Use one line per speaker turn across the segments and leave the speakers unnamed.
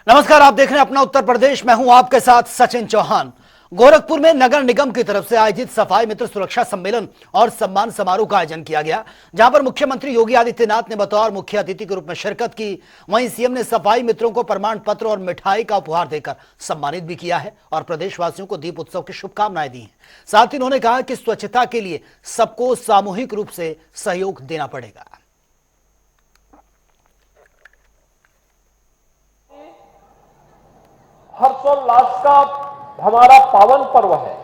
नमस्कार, आप देख रहे हैं अपना उत्तर प्रदेश। मैं हूं आपके साथ सचिन चौहान। गोरखपुर में नगर निगम की तरफ से आयोजित सफाई मित्र सुरक्षा सम्मेलन और सम्मान समारोह का आयोजन किया गया, जहां पर मुख्यमंत्री योगी आदित्यनाथ ने बतौर मुख्य अतिथि के रूप में शिरकत की। वहीं सीएम ने सफाई मित्रों को प्रमाण पत्र और मिठाई का उपहार देकर सम्मानित भी किया है और प्रदेशवासियों को दीप उत्सव की शुभकामनाएं दी हैं। साथ ही उन्होंने कहा कि स्वच्छता के लिए सबको सामूहिक रूप से सहयोग देना पड़ेगा।
हर्षोल्लास का हमारा पावन पर्व है।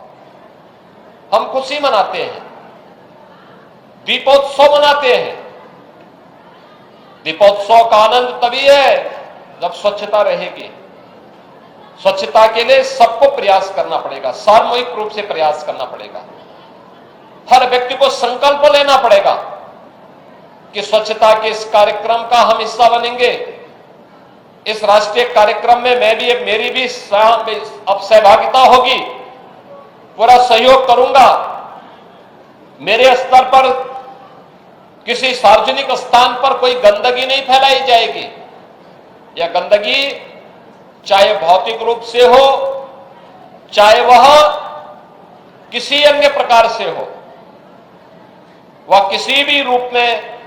हम खुशी मनाते हैं, दीपोत्सव मनाते हैं। दीपोत्सव का आनंद तभी है जब स्वच्छता रहेगी। स्वच्छता के लिए सबको प्रयास करना पड़ेगा, सामूहिक रूप से प्रयास करना पड़ेगा। हर व्यक्ति को संकल्प लेना पड़ेगा कि स्वच्छता के इस कार्यक्रम का हम हिस्सा बनेंगे। इस राष्ट्रीय कार्यक्रम में मेरी भी अब सहभागिता होगी, पूरा सहयोग करूंगा। मेरे स्तर पर किसी सार्वजनिक स्थान पर कोई गंदगी नहीं फैलाई जाएगी। यह गंदगी चाहे भौतिक रूप से हो, चाहे वह किसी अन्य प्रकार से हो, वह किसी भी रूप में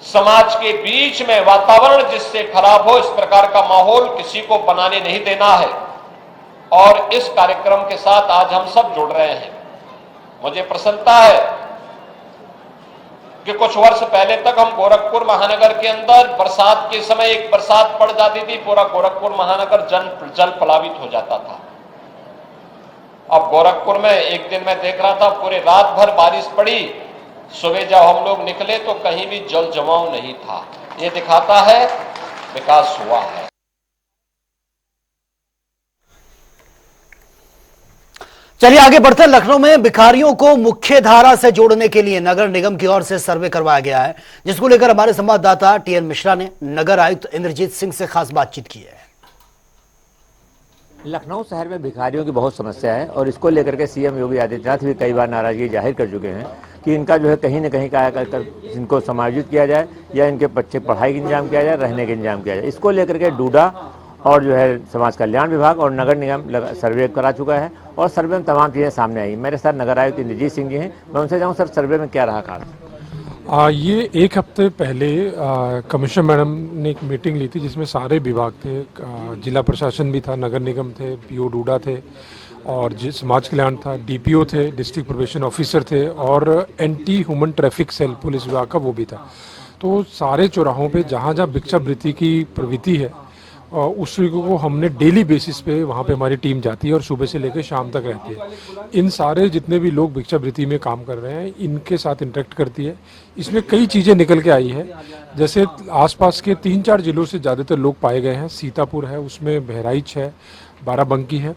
समाज के बीच में वातावरण जिससे खराब हो, इस प्रकार का माहौल किसी को बनाने नहीं देना है। और इस कार्यक्रम के साथ आज हम सब जुड़ रहे हैं। मुझे प्रसन्नता है कि कुछ वर्ष पहले तक हम गोरखपुर महानगर के अंदर बरसात के समय एक बरसात पड़ जाती थी, पूरा गोरखपुर महानगर जल प्लावित हो जाता था। अब गोरखपुर में एक दिन मैं देख रहा था, पूरे रात भर बारिश पड़ी, सुबह जब हम लोग निकले तो कहीं भी जल जमाव नहीं था। ये दिखाता है विकास हुआ है।
चलिए आगे बढ़ते हैं। लखनऊ में भिखारियों को मुख्य धारा से जोड़ने के लिए नगर निगम की ओर से सर्वे करवाया गया है, जिसको लेकर हमारे संवाददाता टीएन मिश्रा ने नगर आयुक्त इंद्रजीत सिंह से खास बातचीत की है।
लखनऊ शहर में भिखारियों की बहुत समस्या है और इसको लेकर के सीएम योगी आदित्यनाथ भी कई बार नाराजगी जाहिर कर चुके हैं कि इनका जो है कहीं न कहीं क्या कर इनको समायोजित किया जाए या इनके बच्चे पढ़ाई का इंतजाम किया जाए, रहने का इंतजाम किया जाए। इसको लेकर के डूडा और जो है समाज कल्याण विभाग और नगर निगम सर्वे करा चुका है और सर्वे में तमाम चीज़ें सामने आई। मेरे साथ नगर आयुक्त इंद्रजीत सिंह जी हैं, मैं उनसे जाऊँ सर सर्वे में क्या रहा खास।
ये एक हफ्ते पहले कमिश्नर मैडम ने एक मीटिंग ली थी जिसमें सारे विभाग थे, जिला प्रशासन भी था, नगर निगम थे, पीओ डूडा थे और समाज कल्याण था, डीपीओ थे, डिस्ट्रिक्ट प्रोबेशन ऑफिसर थे और anti human traffic cell police विभाग का वो भी था। तो सारे चौराहों पे जहाँ जहाँ भिक्षावृत्ति की प्रवृत्ति है उस को हमने डेली बेसिस पे वहाँ पे हमारी टीम जाती है और सुबह से लेकर शाम तक रहती है। इन सारे जितने भी लोग भिक्षावृत्ति में काम कर रहे हैं इनके साथ इंटरेक्ट करती है। इसमें कई चीज़ें निकल के आई है, जैसे आसपास के 3-4 जिलों से ज़्यादातर लोग पाए गए हैं। सीतापुर है, उसमें बहराइच है, बाराबंकी है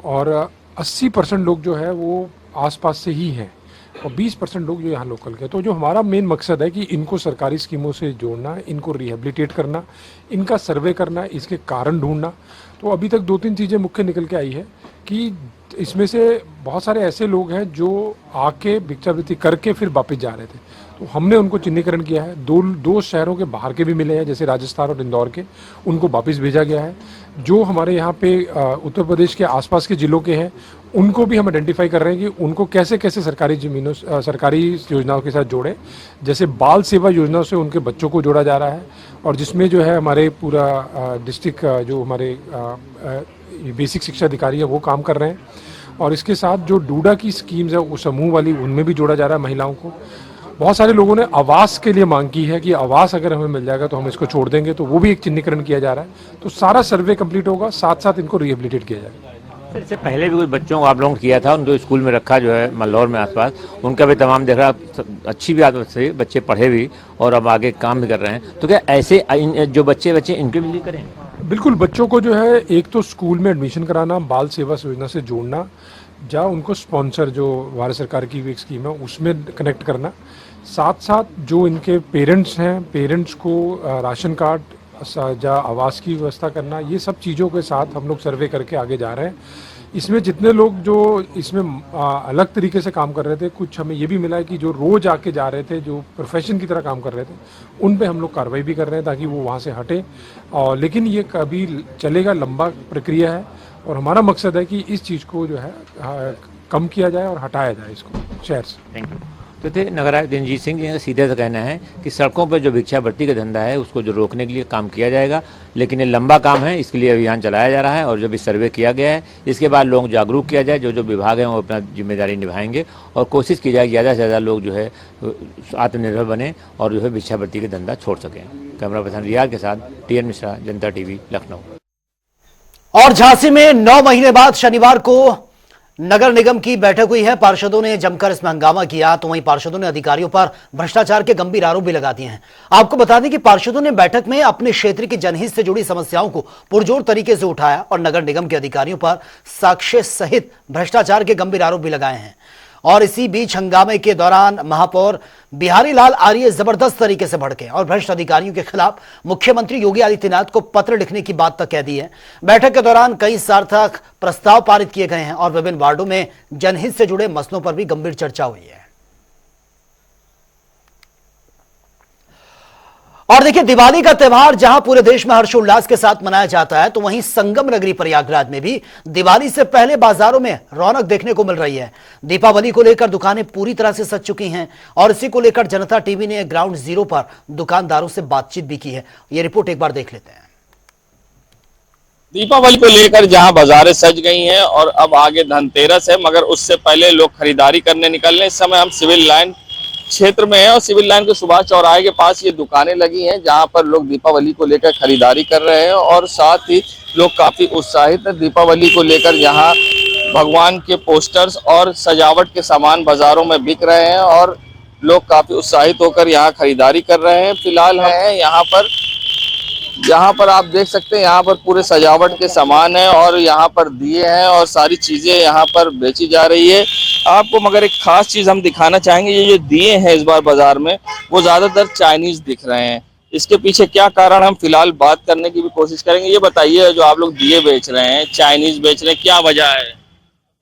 और 80% लोग जो है वो आसपास से ही हैं और 20% लोग जो यहाँ लोकल के। तो जो हमारा मेन मकसद है कि इनको सरकारी स्कीमों से जोड़ना, इनको रिहेबिलिटेट करना, इनका सर्वे करना, इसके कारण ढूंढना। तो अभी तक 2-3 चीज़ें मुख्य निकल के आई है कि इसमें से बहुत सारे ऐसे लोग हैं जो आके भिक्षावृत्ति करके फिर वापस जा रहे थे, तो हमने उनको चिन्हीकरण किया है। दो शहरों के बाहर के भी मिले हैं, जैसे राजस्थान और इंदौर के, उनको वापस भेजा गया है। जो हमारे यहाँ पे उत्तर प्रदेश के आसपास के ज़िलों के हैं उनको भी हम आइडेंटिफाई कर रहे हैं कि उनको कैसे कैसे सरकारी ज़मीनों सरकारी योजनाओं के साथ जोड़ें। जैसे बाल सेवा योजना से उनके बच्चों को जोड़ा जा रहा है और जिसमें जो है हमारे पूरा डिस्ट्रिक्ट जो हमारे बेसिक शिक्षा अधिकारी है वो काम कर रहे हैं और इसके साथ जो डूडा की स्कीम्स है वो समूह वाली, उनमें भी जोड़ा जा रहा है महिलाओं को। बहुत सारे लोगों ने आवास के लिए मांग की है कि आवास अगर हमें मिल जाएगा तो हम इसको छोड़ देंगे, तो वो भी एक चिन्हीकरण किया जा रहा है। तो सारा सर्वे कंप्लीट होगा, साथ साथ इनको रिहेबिलिटेट किया जाएगा।
इससे पहले भी कुछ बच्चों को आप लोगों ने किया था, उनको स्कूल में रखा जो है मल्लौर में आसपास, उनका भी तमाम देख रहा, अच्छी भी आदत से बच्चे पढ़े भी और अब आगे काम भी कर रहे हैं। तो क्या ऐसे जो बच्चे इनके भी करेंगे?
बिल्कुल, बच्चों को जो है एक तो स्कूल में एडमिशन कराना, बाल सेवा योजना से जोड़ना, जहाँ उनको स्पॉन्सर जो भारत सरकार की भी एक स्कीम है उसमें कनेक्ट करना, साथ साथ जो इनके पेरेंट्स हैं पेरेंट्स को राशन कार्ड या आवास की व्यवस्था करना, ये सब चीज़ों के साथ हम लोग सर्वे करके आगे जा रहे हैं। इसमें जितने लोग जो इसमें अलग तरीके से काम कर रहे थे, कुछ हमें ये भी मिला है कि जो रोज आके जा रहे थे, जो प्रोफेशन की तरह काम कर रहे थे, उन पे हम लोग कार्रवाई भी कर रहे हैं ताकि वो वहाँ से हटें। और लेकिन ये कभी चलेगा, लंबा प्रक्रिया है और हमारा मकसद है कि इस चीज़ को जो है कम किया जाए और हटाया जाए इसको शहर से।
Thank you. तो थे नगर आयुक्त रणजीत सिंह जी का सीधे से कहना है कि सड़कों पर जो भिक्षावृत्ति का धंधा है उसको जो रोकने के लिए काम किया जाएगा, लेकिन ये लंबा काम है, इसके लिए अभियान चलाया जा रहा है और जब इस सर्वे किया गया है इसके बाद लोग जागरूक किया जाए, जो जो विभाग हैं वो अपना जिम्मेदारी निभाएंगे और कोशिश की जाए ज़्यादा से ज़्यादा लोग जो है आत्मनिर्भर बने और जो है भिक्षावृत्ति का धंधा छोड़ सकें। कैमरा पर्सन रियाज के साथ TN मिश्रा, जनता TV, लखनऊ।
और झांसी में 9 महीने बाद शनिवार को नगर निगम की बैठक हुई है। पार्षदों ने जमकर इसमें हंगामा किया, तो वहीं पार्षदों ने अधिकारियों पर भ्रष्टाचार के गंभीर आरोप भी लगा दिए हैं। आपको बता दें कि पार्षदों ने बैठक में अपने क्षेत्र की जनहित से जुड़ी समस्याओं को पुरजोर तरीके से उठाया और नगर निगम के अधिकारियों पर साक्ष्य सहित भ्रष्टाचार के गंभीर आरोप भी लगाए हैं। और इसी बीच हंगामे के दौरान महापौर बिहारी लाल आर्य जबरदस्त तरीके से भड़के और भ्रष्ट अधिकारियों के खिलाफ मुख्यमंत्री योगी आदित्यनाथ को पत्र लिखने की बात तक कह दी है। बैठक के दौरान कई सार्थक प्रस्ताव पारित किए गए हैं और विभिन्न वार्डों में जनहित से जुड़े मसलों पर भी गंभीर चर्चा हुई है। और देखिए, दिवाली का त्यौहार जहां पूरे देश में हर्षोल्लास के साथ मनाया जाता है, तो वहीं संगम नगरी प्रयागराज में भी दिवाली से पहले बाजारों में रौनक देखने को मिल रही है। दीपावली को लेकर दुकानें पूरी तरह से सज चुकी हैं और इसी को लेकर जनता टीवी ने ग्राउंड जीरो पर दुकानदारों से बातचीत भी की है। यह रिपोर्ट एक बार देख लेते हैं।
दीपावली को लेकर जहां बाजारें सज गई हैं और अब आगे धनतेरस है, मगर उससे पहले लोग खरीदारी करने निकल रहे हैं। इस समय हम सिविल लाइन क्षेत्र में है और सिविल लाइन के सुभाष चौराहे के पास ये दुकानें लगी हैं जहां पर लोग दीपावली को लेकर खरीदारी कर रहे हैं और साथ ही लोग काफी उत्साहित हैं दीपावली को लेकर। यहाँ भगवान के पोस्टर्स और सजावट के सामान बाजारों में बिक रहे हैं और लोग काफी उत्साहित होकर यहाँ खरीदारी कर रहे हैं। फिलहाल है यहाँ पर आप देख सकते हैं, यहाँ पर पूरे सजावट के सामान है और यहाँ पर दिए हैं और सारी चीजें यहाँ पर बेची जा रही है। आपको मगर एक खास चीज हम दिखाना चाहेंगे, ये जो दिए हैं इस बार बाजार में वो ज्यादातर चाइनीज दिख रहे हैं। इसके पीछे क्या कारण, हम फिलहाल बात करने की भी कोशिश करेंगे। ये बताइए, जो आप लोग दिए बेच रहे हैं, चाइनीज बेच रहे हैं, क्या वजह है?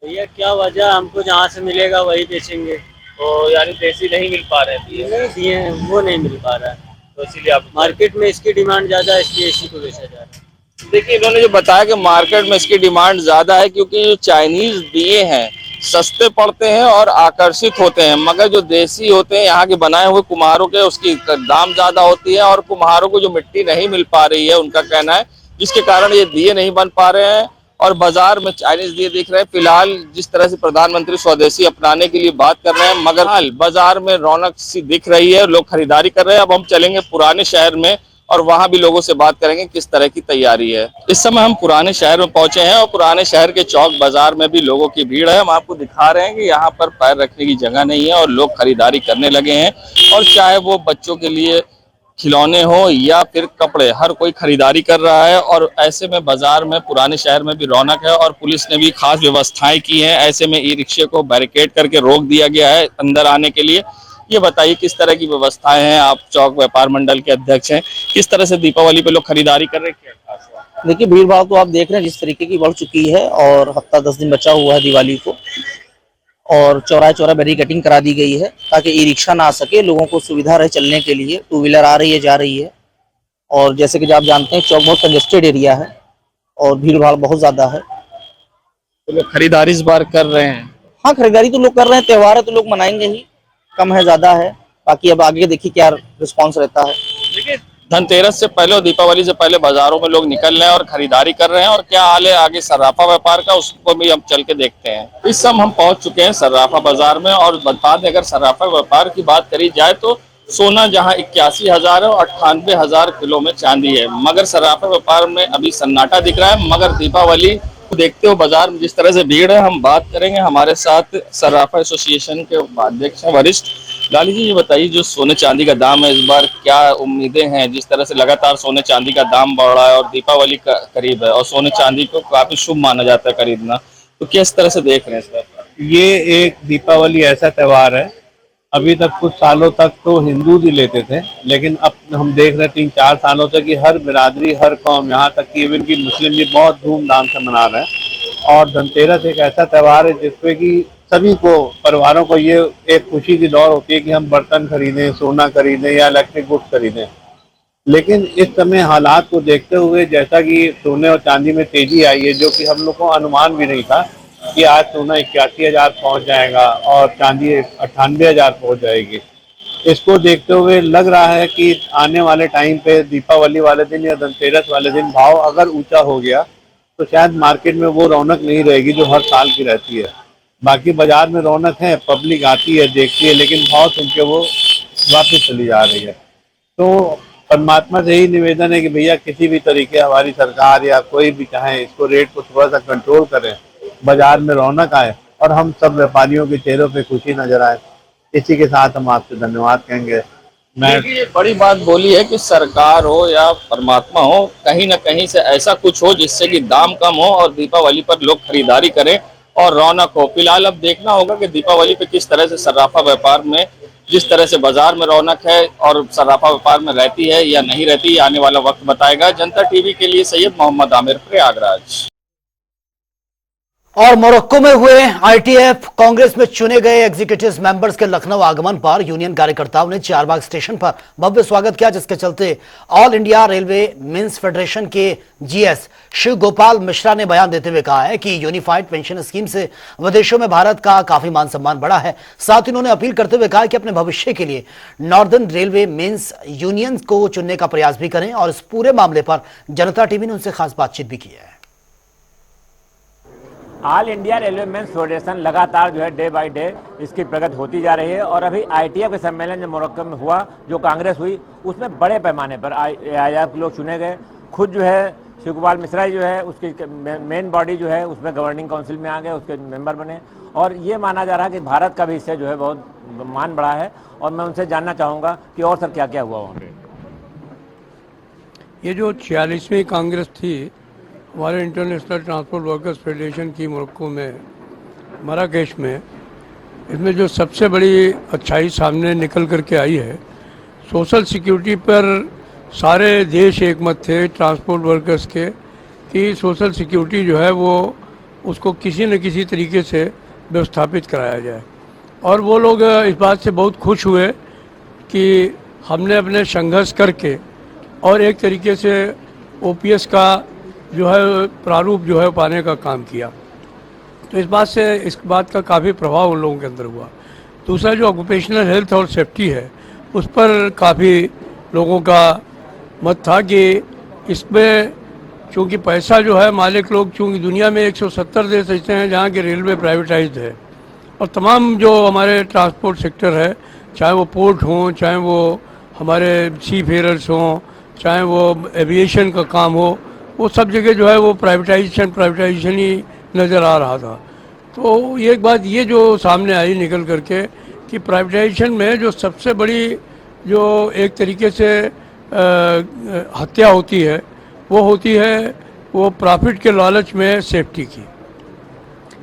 भैया क्या वजह, हमको जहाँ से मिलेगा वही बेचेंगे।
तो यानी देसी नहीं मिल पा रहे हैं?
नहीं दिए हैं, वो नहीं मिल पा रहा है,
तो इसीलिए आप
मार्केट में इसकी डिमांड ज्यादा है, इसलिए इसी को बेचा जा रहा है।
देखिए, इन्होंने जो बताया कि मार्केट में इसकी डिमांड ज्यादा है क्योंकि जो चाइनीज दिए हैं सस्ते पड़ते हैं और आकर्षित होते हैं, मगर जो देसी होते हैं यहाँ के बनाए हुए कुम्हारों के, उसकी दाम ज्यादा होती है और कुम्हारों को जो मिट्टी नहीं मिल पा रही है उनका कहना है, जिसके कारण ये दिए नहीं बन पा रहे हैं और बाजार में चाइनीज दिए दिख रहे हैं। फिलहाल जिस तरह से प्रधानमंत्री स्वदेशी अपनाने के लिए बात कर रहे हैं, मगर हाल बाजार में रौनक सी दिख रही है, लोग खरीदारी कर रहे हैं। अब हम चलेंगे पुराने शहर में और वहां भी लोगों से बात करेंगे किस तरह की तैयारी है। इस समय हम पुराने शहर में पहुंचे हैं और पुराने शहर के चौक बाजार में भी लोगों की भीड़ है। हम आपको दिखा रहे हैं कि यहाँ पर पैर रखने की जगह नहीं है और लोग खरीदारी करने लगे हैं और चाहे वो बच्चों के लिए खिलौने हो या फिर कपड़े, हर कोई खरीदारी कर रहा है। और ऐसे में बाजार में पुराने शहर में भी रौनक है और पुलिस ने भी खास व्यवस्थाएं की हैं। ऐसे में ई रिक्शे को बैरिकेड करके रोक दिया गया है अंदर आने के लिए। ये बताइए किस तरह की व्यवस्थाएं हैं, आप चौक व्यापार मंडल के अध्यक्ष हैं, किस तरह से दीपावली पे लोग खरीदारी कर रहे हैं, क्या खास है?
देखिए, भीड़ भाड़ तो आप देख रहे हैं जिस तरीके की बढ़ चुकी है और हफ्ता 10 दिन बचा हुआ है दिवाली को और चौराहे चौराहे बैरिकेडिंग करा दी गई है ताकि ई रिक्शा ना आ सके, लोगों को सुविधा रहे चलने के लिए। टू व्हीलर आ रही है, जा रही है और जैसे कि आप जानते हैं चौक बहुत कंजेस्टेड एरिया है और भीड़ भाड़ बहुत ज्यादा है।
तो लोग खरीदारी इस बार कर रहे हैं?
हाँ, खरीदारी तो लोग कर रहे हैं, त्योहार है तो लोग मनाएंगे ही, कम है ज्यादा है, बाकी अब आगे देखिए क्या रिस्पॉन्स रहता है।
देखिए, धनतेरस से पहले और दीपावली से पहले बाजारों में लोग निकल रहे हैं और खरीदारी कर रहे हैं और क्या हाल है आगे सर्राफा व्यापार का, उसको भी हम चल के देखते हैं। इस समय हम पहुंच चुके हैं सर्राफा बाजार में और बता दें, अगर सर्राफा व्यापार की बात करी जाए तो सोना जहां 81,000 है और 98,000 किलो में चांदी है, मगर सर्राफा व्यापार में अभी सन्नाटा दिख रहा है। मगर दीपावली देखते हो बाजार में जिस तरह से भीड़ है, हम बात करेंगे। हमारे साथ सर्राफा एसोसिएशन के उपाध्यक्ष हैं वरिष्ठ लाली जी। ये बताइए, जो सोने चांदी का दाम है इस बार क्या उम्मीदें हैं? जिस तरह से लगातार सोने चांदी का दाम बढ़ रहा है और दीपावली का करीब है और सोने चांदी को काफी शुभ माना जाता है खरीदना, तो किस तरह से देख रहे हैं इस बार?
ये एक दीपावली ऐसा त्योहार है, अभी तक कुछ सालों तक तो हिंदू ही लेते थे, लेकिन अब हम देख रहे हैं 3-4 सालों से कि हर बिरादरी, हर कौम, यहाँ तक कि इवन की मुस्लिम भी बहुत धूमधाम से मना रहे हैं। और धनतेरस एक ऐसा त्यौहार है जिसपे कि सभी को, परिवारों को ये एक खुशी की दौड़ होती है कि हम बर्तन खरीदें, सोना खरीदें या इलेक्ट्रिक गुड्स खरीदें। लेकिन इस समय हालात को देखते हुए, जैसा कि सोने और चांदी में तेजी आई है, जो कि हम लोग को अनुमान भी नहीं था कि आज सोना 81,000 पहुंच जाएगा और चांदी 98,000 पहुंच जाएगी। इसको देखते हुए लग रहा है कि आने वाले टाइम पे दीपावली वाले दिन या धनतेरस वाले दिन भाव अगर ऊंचा हो गया तो शायद मार्केट में वो रौनक नहीं रहेगी जो हर साल की रहती है। बाकी बाजार में रौनक है, पब्लिक आती है, देखती है, लेकिन भाव सुन के वो वापस चली जा रही है। तो परमात्मा से ही निवेदन है कि भैया किसी भी तरीके हमारी सरकार या कोई भी चाहे इसको रेट को थोड़ा सा कंट्रोल करें, बाजार में रौनक आए और हम सब व्यापारियों के चेहरों पे खुशी नजर आए। इसी के साथ हम आपसे धन्यवाद कहेंगे।
देखिए, ये बड़ी बात बोली है कि सरकार हो या परमात्मा हो, कहीं ना कहीं से ऐसा कुछ हो जिससे कि दाम कम हो और दीपावली पर लोग खरीदारी करें और रौनक हो। फिलहाल अब देखना होगा कि दीपावली पे किस तरह से सर्राफा व्यापार में, जिस तरह से बाजार में रौनक है और सर्राफा व्यापार में रहती है या नहीं रहती, आने वाला वक्त बताएगा। जनता टीवी के लिए सैयद मोहम्मद आमिर, प्रयागराज।
और मोरक्को में हुए आईटीएफ कांग्रेस में चुने गए एग्जीक्यूटिव मेंबर्स के लखनऊ आगमन पर यूनियन कार्यकर्ताओं ने चारबाग स्टेशन पर भव्य स्वागत किया, जिसके चलते All India Railway Men's Federation के जीएस शिव गोपाल मिश्रा ने बयान देते हुए कहा है कि यूनिफाइड पेंशन स्कीम से विदेशों में भारत का काफी मान सम्मान बढ़ा है। साथ ही उन्होंने अपील करते हुए कहा कि अपने भविष्य के लिए नॉर्दर्न रेलवे मेंस यूनियन को चुनने का प्रयास भी करें और इस पूरे मामले पर जनता टीवी ने उनसे खास बातचीत भी की है।
All India Railway Men's Federation लगातार जो है डे बाय डे इसकी प्रगति होती जा रही है और अभी आईटीएफ के सम्मेलन जो मोरक्को में हुआ, जो कांग्रेस हुई, उसमें बड़े पैमाने पर आईटीएफ के लोग चुने गए। खुद जो है शिव गोपाल मिश्रा जो है उसकी मेन बॉडी जो है उसमें गवर्निंग काउंसिल में आ गए, उसके मेंबर बने और ये माना जा रहा है कि भारत का भी इससे जो है बहुत मान बढ़ा है। और मैं उनसे जानना चाहूँगा कि और सर क्या क्या हुआ वहाँ पे।
ये जो 46वीं कांग्रेस थी हमारे इंटरनेशनल ट्रांसपोर्ट वर्कर्स फेडरेशन की मोरक्को में मराकेश में, इसमें जो सबसे बड़ी अच्छाई सामने निकल करके आई है, सोशल सिक्योरिटी पर सारे देश एकमत थे ट्रांसपोर्ट वर्कर्स के कि सोशल सिक्योरिटी जो है वो उसको किसी न किसी तरीके से व्यवस्थापित कराया जाए। और वो लोग इस बात से बहुत खुश हुए कि हमने अपने संघर्ष करके और एक तरीके से ओपीएस का जो है प्रारूप जो है पाने का काम किया। तो इस बात का काफ़ी प्रभाव उन लोगों के अंदर हुआ। दूसरा जो ऑक्यूपेशनल हेल्थ और सेफ्टी है उस पर काफ़ी लोगों का मत था कि इसमें चूँकि पैसा जो है मालिक लोग, चूँकि दुनिया में 170 देश ऐसे हैं जहाँ की रेलवे प्राइवेटाइज्ड है और तमाम जो हमारे ट्रांसपोर्ट सेक्टर है, चाहे वो पोर्ट हों, चाहे वो हमारे सी फेयरर्स हों, चाहे वो एविएशन का काम हो, वो सब जगह जो है वो प्राइवेटाइजेशन ही नज़र आ रहा था। तो ये एक बात ये जो सामने आई निकल करके कि प्राइवेटाइजेशन में जो सबसे बड़ी जो एक तरीके से हत्या होती है वो होती है वो प्रॉफिट के लालच में सेफ्टी की।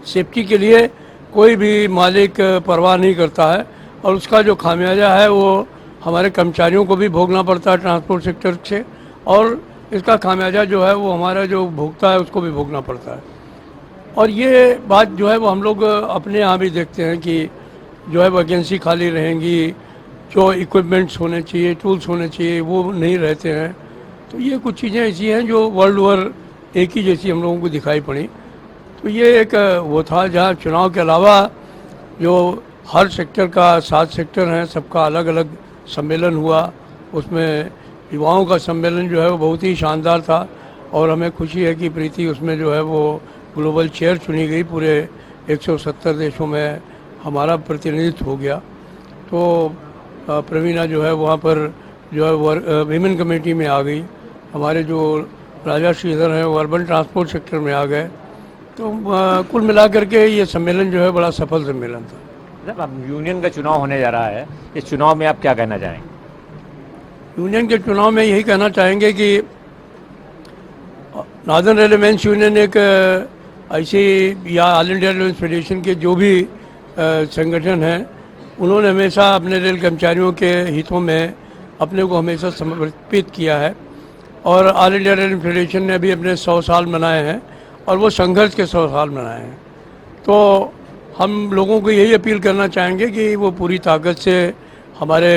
सेफ्टी के लिए कोई भी मालिक परवाह नहीं करता है और उसका जो खामियाजा है वो हमारे कर्मचारियों को भी भोगना पड़ता है ट्रांसपोर्ट सेक्टर से, और इसका खामियाजा जो है वो हमारा जो भोगता है उसको भी भोगना पड़ता है। और ये बात जो है वो हम लोग अपने यहाँ भी देखते हैं कि जो है वैकेंसी खाली रहेंगी, जो इक्विपमेंट्स होने चाहिए, टूल्स होने चाहिए, वो नहीं रहते हैं। तो ये कुछ चीज़ें ऐसी हैं जो वर्ल्ड ओवर एक ही जैसी हम लोगों को दिखाई पड़ी। तो ये एक वो था जहाँ चुनाव के अलावा जो हर सेक्टर का 7 सेक्टर हैं, सबका अलग अलग सम्मेलन हुआ। उसमें युवाओं का सम्मेलन जो है वो बहुत ही शानदार था और हमें खुशी है कि प्रीति उसमें जो है वो ग्लोबल चेयर चुनी गई। पूरे 170 देशों में हमारा प्रतिनिधित्व हो गया। तो प्रवीणा जो है वहाँ पर जो है विमेन कमेटी में आ गई। हमारे जो राजा श्रीधर हैं वो अर्बन ट्रांसपोर्ट सेक्टर में आ गए। तो कुल मिलाकर के ये सम्मेलन जो है बड़ा सफल सम्मेलन था।
जब अब यूनियन का चुनाव होने जा रहा है, इस चुनाव में आप क्या कहना चाहेंगे?
यूनियन के चुनाव में यही कहना चाहेंगे कि नॉर्दर्न रेलवे मेंस यूनियन एक ऐसी या ऑल इंडिया रेलवे फेडरेशन के जो भी संगठन हैं, उन्होंने हमेशा अपने रेल कर्मचारियों के हितों में अपने को हमेशा समर्पित किया है। और ऑल इंडिया रेलवे फेडरेशन ने भी अपने 100 साल मनाए हैं और वो संघर्ष के 100 साल मनाए हैं। तो हम लोगों को यही अपील करना चाहेंगे कि वो पूरी ताकत से हमारे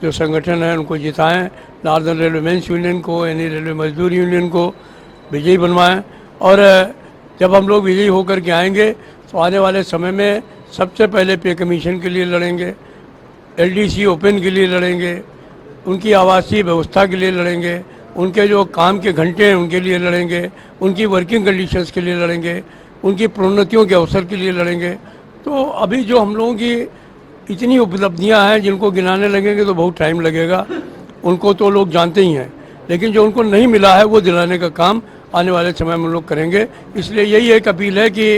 जो संगठन हैं उनको जिताएं, नॉर्दर्न रेलवे मेंस यूनियन को, यानी रेलवे मजदूर यूनियन को विजयी बनवाएं। और जब हम लोग विजयी होकर के आएंगे तो आने वाले समय में सबसे पहले पे कमीशन के लिए लड़ेंगे, एलडीसी ओपन के लिए लड़ेंगे, उनकी आवासीय व्यवस्था के लिए लड़ेंगे, उनके जो काम के घंटे हैं उनके लिए लड़ेंगे, उनकी वर्किंग कंडीशंस के लिए लड़ेंगे, उनकी प्रोन्नतियों के अवसर के लिए लड़ेंगे। तो अभी जो हम लोगों की इतनी उपलब्धियां हैं जिनको गिनाने लगेंगे तो बहुत टाइम लगेगा, उनको तो लोग जानते ही हैं, लेकिन जो उनको नहीं मिला है वो दिलाने का काम आने वाले समय में लोग करेंगे। इसलिए यही एक अपील है कि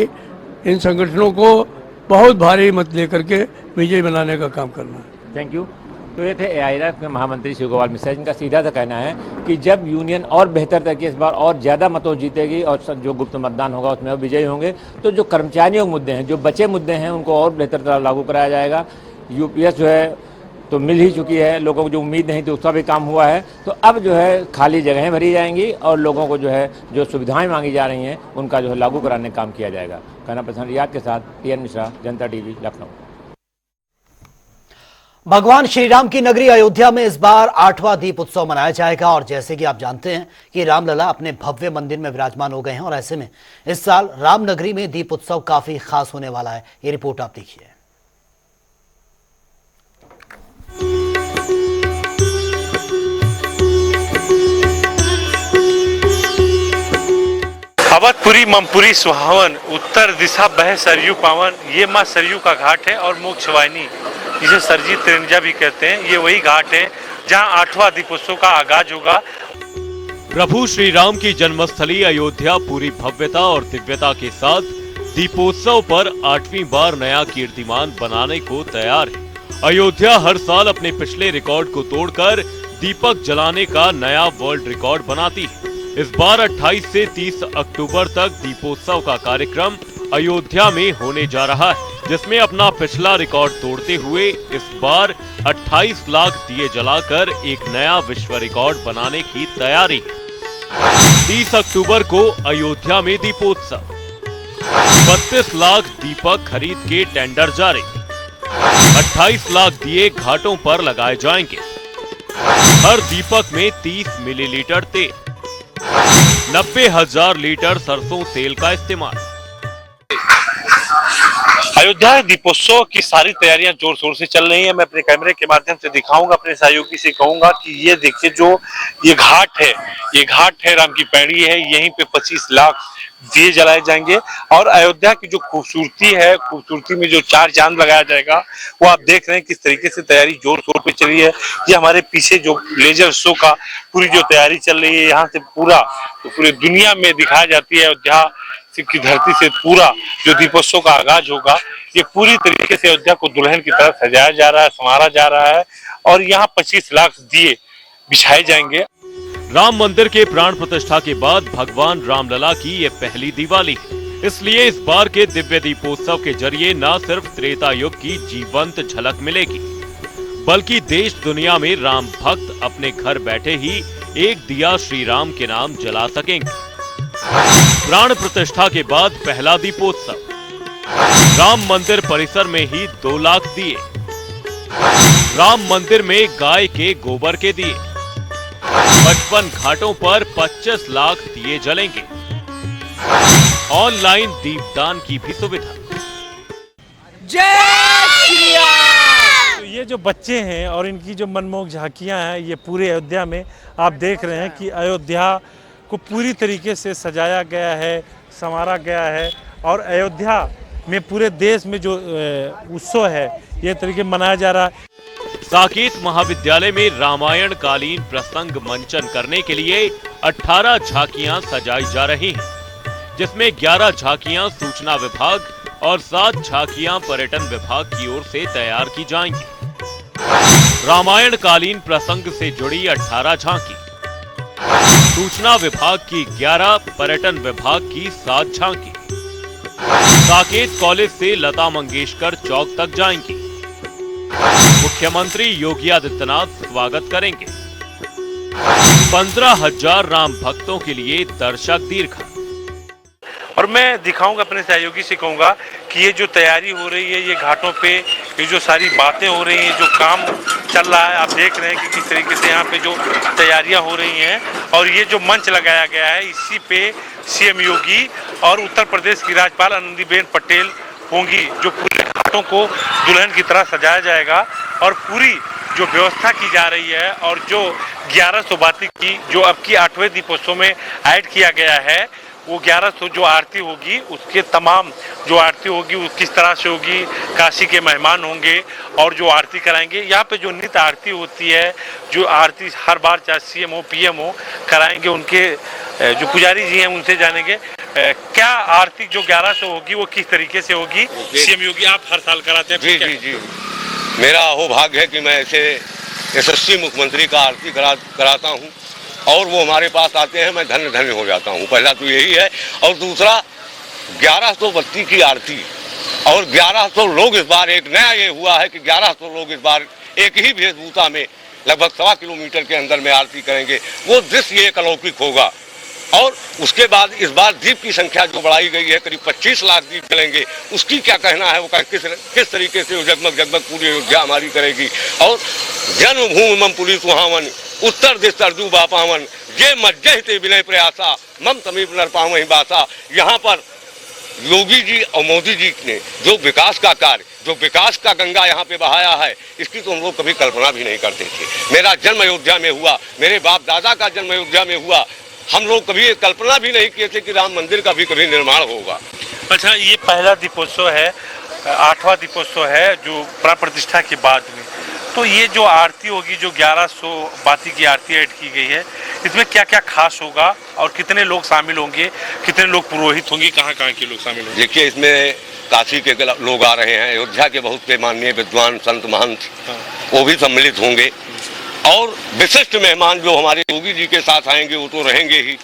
इन संगठनों को बहुत भारी मत लेकर के विजयी बनाने का काम करना है।
Thank you. तो ये थे AIRF के महामंत्री शिव गोपाल मिश्रा, जिनका सीधा सा कहना है कि जब यूनियन और बेहतर तरीके इस बार और ज़्यादा मतों जीतेगी और जो गुप्त मतदान होगा उसमें वो विजयी होंगे, तो जो कर्मचारियों के मुद्दे हैं, जो बचे मुद्दे हैं, उनको और बेहतर तरह लागू कराया जाएगा। UPS जो है तो मिल ही चुकी है, लोगों को जो उम्मीद नहीं थी उसका भी काम हुआ है। तो अब जो है खाली जगहें भरी जाएंगी और लोगों को जो है जो सुविधाएं मांगी जा रही हैं उनका जो है लागू कराने का काम किया जाएगा। कहना पसंद रियाद के साथ TN मिश्रा, जनता TV, लखनऊ।
भगवान श्री राम की नगरी अयोध्या में इस बार 8वां दीप उत्सव मनाया जाएगा और जैसे कि आप जानते हैं कि रामलला अपने भव्य मंदिर में विराजमान हो गए हैं और ऐसे में इस साल रामनगरी में दीप उत्सव काफी खास होने वाला है। ये रिपोर्ट आप देखिए।
अवधपुरी ममपुरी सुहावन, उत्तर दिशा बह सरयू पावन। ये माँ सरयू का घाट है और मोक्षवाहिनी, जिसे सरजी त्रिंजा भी कहते हैं, ये वही घाट है जहाँ 8वां दीपोत्सव का आगाज होगा।
प्रभु श्री राम की जन्मस्थली अयोध्या पूरी भव्यता और दिव्यता के साथ दीपोत्सव पर 8वीं बार नया कीर्तिमान बनाने को तैयार है। अयोध्या हर साल अपने पिछले रिकॉर्ड को तोड़कर दीपक जलाने का नया वर्ल्ड रिकॉर्ड बनाती है। इस बार 28 से 30 अक्टूबर तक दीपोत्सव का कार्यक्रम अयोध्या में होने जा रहा है, जिसमें अपना पिछला रिकॉर्ड तोड़ते हुए इस बार 28 लाख दिए जलाकर एक नया विश्व रिकॉर्ड बनाने की तैयारी है। 30 अक्टूबर को अयोध्या में दीपोत्सव, 32 लाख दीपक खरीद के टेंडर जारी, 28 लाख दिए घाटों पर लगाए जाएंगे। हर दीपक में 30 मिलीलीटर तेल, 90,000 लीटर सरसों तेल का इस्तेमाल।
अयोध्या दीपोत्सव की सारी तैयारियां जोर शोर से चल रही हैं। मैं अपने कैमरे के माध्यम से दिखाऊंगा, अपने सहयोगी से कहूंगा कि ये देखिए, जो ये घाट है, ये घाट है, राम की पैड़ी है, यहीं पे 25 लाख दिए जलाए जाएंगे। और अयोध्या की जो खूबसूरती है, खूबसूरती में जो 4 चांद लगाया जाएगा, वो आप देख रहे हैं किस तरीके से तैयारी जोर शोर पे चल रही है। ये हमारे पीछे जो लेजर शो का पूरी जो तैयारी चल रही है, यहाँ से पूरी दुनिया में दिखाई जाती है। अयोध्या की धरती से पूरा जो दीपोत्सव का आगाज होगा, ये पूरी तरीके से अयोध्या को दुल्हन की तरह सजाया जा रहा है, संवारा जा रहा है और यहाँ 25 लाख दिए बिछाए जाएंगे।
राम मंदिर के प्राण प्रतिष्ठा के बाद भगवान रामलला की ये पहली दिवाली है, इसलिए इस बार के दिव्य दीपोत्सव के जरिए न सिर्फ त्रेता युग की जीवंत झलक मिलेगी, बल्कि देश दुनिया में राम भक्त अपने घर बैठे ही एक दिया श्री राम के नाम जला सकेंगे। प्राण प्रतिष्ठा के बाद पहला दीपोत्सव, राम मंदिर परिसर में ही 2 लाख दिए, राम मंदिर में गाय के गोबर के दिए, 55 घाटों पर 25 लाख दिए जलेंगे, ऑनलाइन दीपदान की भी सुविधा।
जय श्री राम।
तो ये जो बच्चे हैं और इनकी जो मनमोहक झांकियां हैं, ये पूरे अयोध्या में आप देख रहे हैं कि अयोध्या को पूरी तरीके से सजाया गया है, संवारा गया है और अयोध्या में पूरे देश में जो उत्सव है ये तरीके मनाया जा रहा है।
साकेत महाविद्यालय में रामायण कालीन प्रसंग मंचन करने के लिए 18 झांकियां सजाई जा रही हैं, जिसमें 11 झांकियां सूचना विभाग और 7 झांकियां पर्यटन विभाग की ओर से तैयार की जाएंगी। रामायण कालीन प्रसंग से जुड़ी 18 झांकी, सूचना विभाग की 11, पर्यटन विभाग की 7 झांकी साकेत कॉलेज से लता मंगेशकर चौक तक जाएंगी। मुख्यमंत्री योगी आदित्यनाथ स्वागत करेंगे। 15,000 राम भक्तों के लिए दर्शक दीर्घा।
और मैं दिखाऊंगा, अपने सहयोगी से कहूँगा कि ये जो तैयारी हो रही है, ये घाटों पे ये जो सारी बातें हो रही हैं, जो काम चल रहा है, आप देख रहे हैं कि किस तरीके से यहाँ पे जो तैयारियाँ हो रही हैं। और ये जो मंच लगाया गया है, इसी पे सीएम योगी और उत्तर प्रदेश की राज्यपाल आनंदीबेन पटेल होंगी, जो पूरे घाटों को दुल्हन की तरह सजाया जाएगा और पूरी जो व्यवस्था की जा रही है और जो 1100 बाती की जो अब की 8वें दीपोत्सव में ऐड किया गया है, वो 1100 जो आरती होगी, उसके तमाम जो आरती होगी वो किस तरह से होगी, काशी के मेहमान होंगे और जो आरती कराएंगे। यहाँ पे जो नित्य आरती होती है, जो आरती हर बार चाहे सीएम हो पीएम हो कराएंगे, उनके जो पुजारी जी हैं उनसे जानेंगे क्या आरती जो 1100 होगी वो किस तरीके से होगी। सीएम योगी आप हर साल कराते हैं?
जी जी जी, मेरा अहोभाग्य है कि मैं ऐसे यशस्वी मुख्यमंत्री का आरती कराता हूँ और वो हमारे पास आते हैं, मैं धन्य धन्य हो जाता हूँ। पहला तो यही है। और दूसरा 1100 बत्ती की आरती और 1100 लोग, इस बार एक नया ये हुआ है कि 1100 लोग इस बार एक ही वेशभूषा में लगभग 1.25 किलोमीटर के अंदर में आरती करेंगे। वो दृश्य एक अलौकिक होगा। और उसके बाद इस बार दीप की संख्या जो बढ़ाई गई है, करीब 25 लाख दीप जलेंगे। उसकी क्या कहना है, वो किस तरीके से जगमग जगमग पूरी अयोध्या हमारी करेगी। और जन्मभूमि मम पुलिस सुहावन, उत्तर दिश सरजू बापावन, ये मज्जह विनय प्रयासा मम समीप नर पावहीं बासा। यहाँ पर योगी जी और मोदी जी ने जो विकास का कार्य, जो विकास का गंगा यहाँ पे बहाया है, इसकी तो हम लोग कभी कल्पना भी नहीं करते थे। मेरा जन्म अयोध्या में हुआ, मेरे बाप दादा का जन्म अयोध्या में हुआ। हम लोग कभी कल्पना भी नहीं किए थे कि राम मंदिर का भी कभी निर्माण होगा।
अच्छा, ये पहला दीपोत्सव है, 8वां दीपोत्सव है जो प्राण प्रतिष्ठा के बाद में। तो ये जो आरती होगी, जो 1100 बाती की आरती ऐड की गई है, इसमें क्या क्या खास होगा और कितने लोग शामिल होंगे, कितने लोग पुरोहित होंगे, कहाँ कहाँ के लोग शामिल होंगे?
देखिए, इसमें काशी के लोग आ रहे हैं, अयोध्या के बहुत से माननीय विद्वान संत महंत वो भी सम्मिलित होंगे और विशिष्ट मेहमान जो हमारे योगी जी के साथ आएंगे वो तो रहेंगे ही।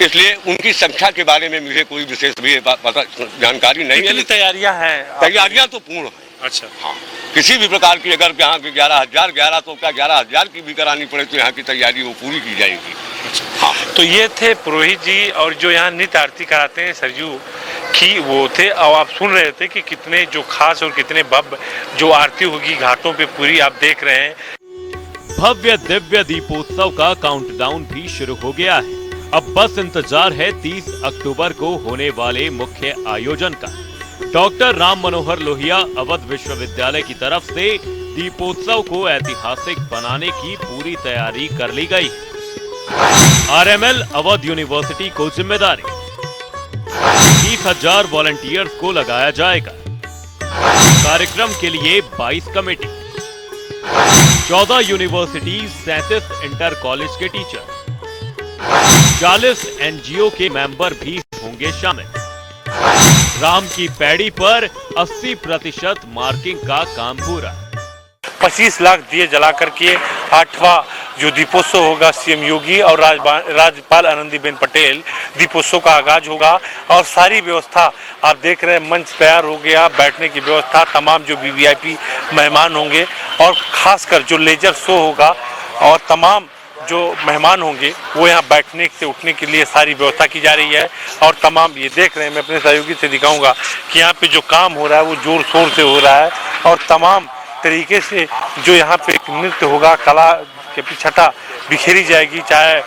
इसलिए उनकी संख्या के बारे में मुझे कोई विशेष भी पता जानकारी नहीं है।
तैयारियां हैं?
तैयारियां तो पूर्ण है।
अच्छा,
हाँ, किसी भी प्रकार की अगर यहाँ की 11,000 की भी करानी पड़े तो यहाँ की तैयारी वो पूरी की जाएगी।
हाँ, तो ये थे पुरोहित जी और जो यहाँ नित्य आरती कराते हैं सरजू की वो थे। और आप सुन रहे थे कि कितने जो खास और कितने भव्य जो आरती होगी घाटों पे पूरी, आप देख रहे हैं।
भव्य दिव्य दीपोत्सव का काउंटडाउन भी शुरू हो गया है। अब बस इंतजार है 30 अक्टूबर को होने वाले मुख्य आयोजन का। डॉक्टर राम मनोहर लोहिया अवध विश्वविद्यालय की तरफ से दीपोत्सव को ऐतिहासिक बनाने की पूरी तैयारी कर ली गई। आरएमएल अवध यूनिवर्सिटी को जिम्मेदारी, 30,000 वॉलंटियर्स को लगाया जाएगा। कार्यक्रम के लिए 22 कमेटी, 14 यूनिवर्सिटी, 37 इंटर कॉलेज के टीचर, 40 एनजीओ के मेंबर भी होंगे शामिल। राम की पैड़ी पर 80% मार्किंग का काम पूरा।
25 लाख दिए जला करके 8वां जो दीपोत्सव होगा, सीएम योगी और राज्यपाल आनंदीबेन पटेल दीपोत्सव का आगाज होगा। और सारी व्यवस्था आप देख रहे हैं, मंच तैयार हो गया, बैठने की व्यवस्था, तमाम जो वीवीआईपी मेहमान होंगे और खासकर जो लेजर शो होगा और तमाम जो मेहमान होंगे वो यहाँ बैठने से उठने के लिए सारी व्यवस्था की जा रही है। और तमाम ये देख रहे हैं, मैं अपने सहयोगी से दिखाऊंगा कि यहाँ पे जो काम हो रहा है वो जोर शोर से हो रहा है और तमाम तरीके से जो यहाँ पे नृत्य होगा, कला के छटा बिखेरी जाएगी। चाहे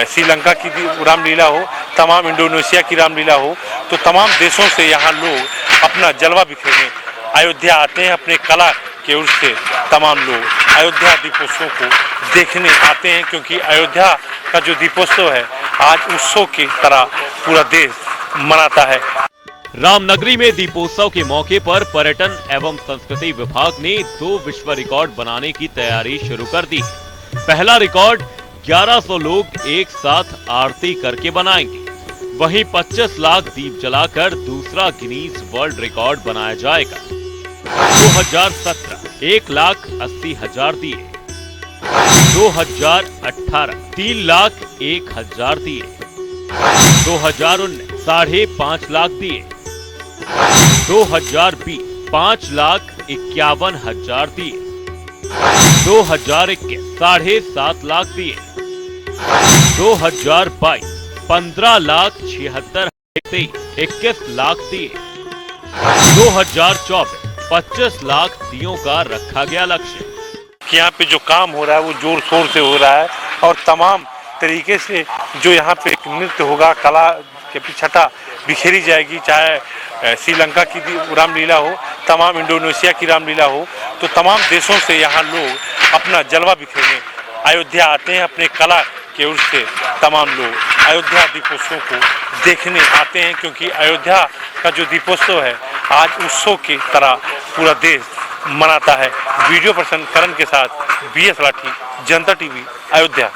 श्रीलंका की रामलीला हो, तमाम इंडोनेशिया की रामलीला हो, तो तमाम देशों से यहाँ लोग अपना जलवा बिखेरने अयोध्या आते हैं। अपने कला के ओर से तमाम लोग अयोध्या दीपोत्सव को देखने आते हैं, क्योंकि अयोध्या का जो दीपोत्सव है आज उत्सव की तरह पूरा देश मनाता है।
रामनगरी में दीपोत्सव के मौके पर पर्यटन एवं संस्कृति विभाग ने 2 विश्व रिकॉर्ड बनाने की तैयारी शुरू कर दी। पहला रिकॉर्ड 1100 लोग एक साथ आरती करके बनाएंगे। वहीं 25 लाख दीप जलाकर दूसरा गिनीज वर्ल्ड रिकॉर्ड बनाया जाएगा। 2017 1,80,000 दिए, 2018 3,01,000 दिए, 2019 5.5 लाख दिए, 2020 5,51,000 दिए, 2021 7.5 लाख दिए, 2022 15,76,000 2023 21 लाख दिए, 2024 25 लाख दियों का रखा गया लक्ष्य।
यहाँ पे जो काम हो रहा है वो जोर शोर से हो रहा है और तमाम तरीके से जो यहाँ पे नृत्य होगा, कला के छटा बिखेरी जाएगी, चाहे श्रीलंका की रामलीला हो, तमाम इंडोनेशिया की रामलीला हो, तो तमाम देशों से यहाँ लोग अपना जलवा बिखेरने अयोध्या आते हैं। अपने कला के ओर से तमाम लोग अयोध्या दीपोत्सव को देखने आते हैं, क्योंकि अयोध्या का जो दीपोत्सव है आज उत्सव की तरह पूरा देश मनाता है। वीडियो पर्सन करण के साथ BS लाठी, जनता TV, अयोध्या।